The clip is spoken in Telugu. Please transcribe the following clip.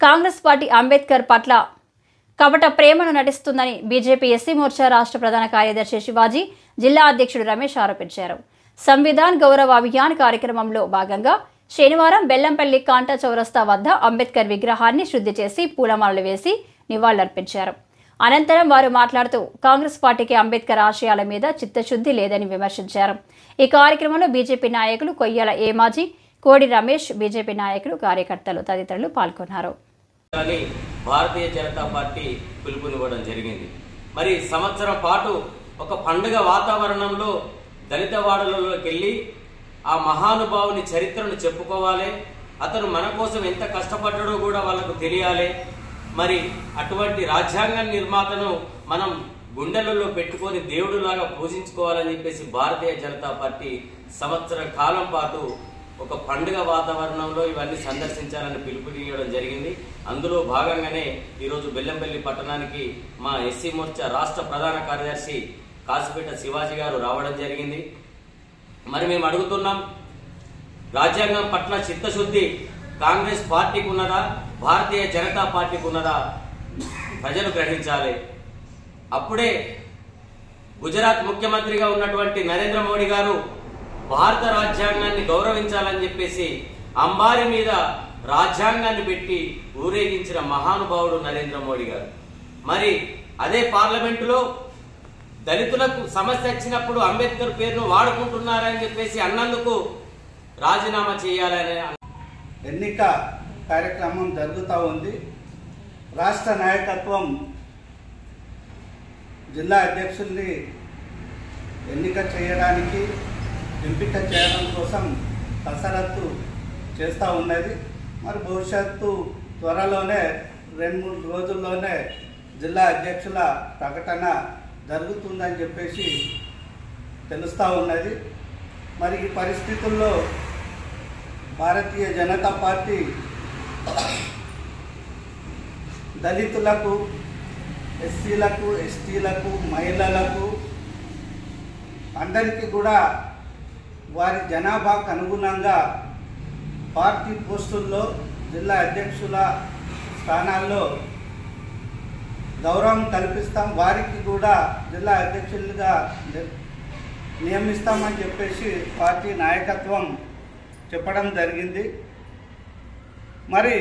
కాంగ్రెస్ పార్టీ అంబేద్కర్ పట్ల కపట ప్రేమను నటిస్తుందని బీజేపీ ఎస్సీ మోర్చా రాష్ట్ర ప్రధాన కార్యదర్శి శివాజీ, జిల్లా అధ్యక్షుడు రమేష్ ఆరోపించారు. సంవిధాన్ గౌరవ అభియాన్ కార్యక్రమంలో భాగంగా శనివారం బెల్లంపల్లి కాంటా చౌరస్తా వద్ద అంబేద్కర్ విగ్రహాన్ని శుద్ధి చేసి పూలమాలలు వేసి నివాళులర్పించారు. అనంతరం వారు మాట్లాడుతూ కాంగ్రెస్ పార్టీకి అంబేద్కర్ ఆశయాల మీద చిత్తశుద్ధి లేదని విమర్శించారు. ఈ కార్యక్రమంలో బీజేపీ నాయకులు కొయ్యాల ఏమాజీ, కోడి రమేష్, బీజేపీ నాయకులు, కార్యకర్తలు తదితరులు పాల్గొన్నారు. భారతీయ జనతా పార్టీ పిలుపునివ్వడం జరిగింది. మరి సంవత్సరం పాటు ఒక పండుగ వాతావరణంలో దళిత వాడలలోకి వెళ్ళి ఆ మహానుభావుని చరిత్రను చెప్పుకోవాలి. అతను మన కోసం ఎంత కష్టపడ్డాడో కూడా వాళ్ళకు తెలియాలి. మరి అటువంటి రాజ్యాంగ నిర్మాతను మనం గుండెలలో పెట్టుకొని దేవుడులాగా పూజించుకోవాలని చెప్పేసి భారతీయ జనతా పార్టీ సంవత్సర కాలం పాటు ఒక పండుగ వాతావరణంలో ఇవన్నీ సందర్శించాలని పిలుపునివ్వడం జరిగింది. అందులో భాగంగానే ఈరోజు బెల్లంపల్లి పట్టణానికి మా ఎస్సీ మోర్చా రాష్ట్ర ప్రధాన కార్యదర్శి కాసిపేట శివాజీ గారు రావడం జరిగింది. మరి మేము అడుగుతున్నాం, రాజ్యాంగం పట్ల చిత్తశుద్ధి కాంగ్రెస్ పార్టీకి ఉన్నదా, భారతీయ జనతా పార్టీకి ఉన్నదా ప్రజలు గ్రహించాలి. అప్పుడే గుజరాత్ ముఖ్యమంత్రిగా ఉన్నటువంటి నరేంద్ర మోడీ గారు భారత రాజ్యాంగాన్ని గౌరవించాలని చెప్పేసి అంబారి మీద రాజ్యాంగాన్ని పెట్టి ఊరేగించిన మహానుభావుడు నరేంద్ర మోడీ గారు. మరి అదే పార్లమెంటులో దళితులకు సమస్య వచ్చినప్పుడు అంబేద్కర్ పేరును వాడుకుంటున్నారని చెప్పేసి అన్నందుకు రాజీనామా చేయాలని ఎన్నిక కార్యక్రమం జరుగుతూ ఉంది. రాష్ట్ర నాయకత్వం జిల్లా అధ్యక్షుల్ని ఎన్నిక చేయడానికి, ఎంపిక చేయడం కోసం కసరత్తు చేస్తూ ఉన్నది. మరి భవిష్యత్తు త్వరలోనే 2-3 రోజుల్లోనే జిల్లా అధ్యక్షుల ప్రకటన జరుగుతుందని చెప్పేసి తెలుస్తూ ఉన్నది. మరి ఈ పరిస్థితుల్లో భారతీయ జనతా పార్టీ దళితులకు, ఎస్సీలకు, ఎస్టీలకు, మహిళలకు అందరికీ కూడా వారి జనాభాకు అనుగుణంగా పార్టీ పోస్టుల్లో జిల్లా అధ్యక్షుల స్థానాల్లో గౌరవం కల్పిస్తాం, వారికి కూడా జిల్లా అధ్యక్షులుగా నియమిస్తామని చెప్పేసి పార్టీ నాయకత్వం చెప్పడం జరిగింది. మరి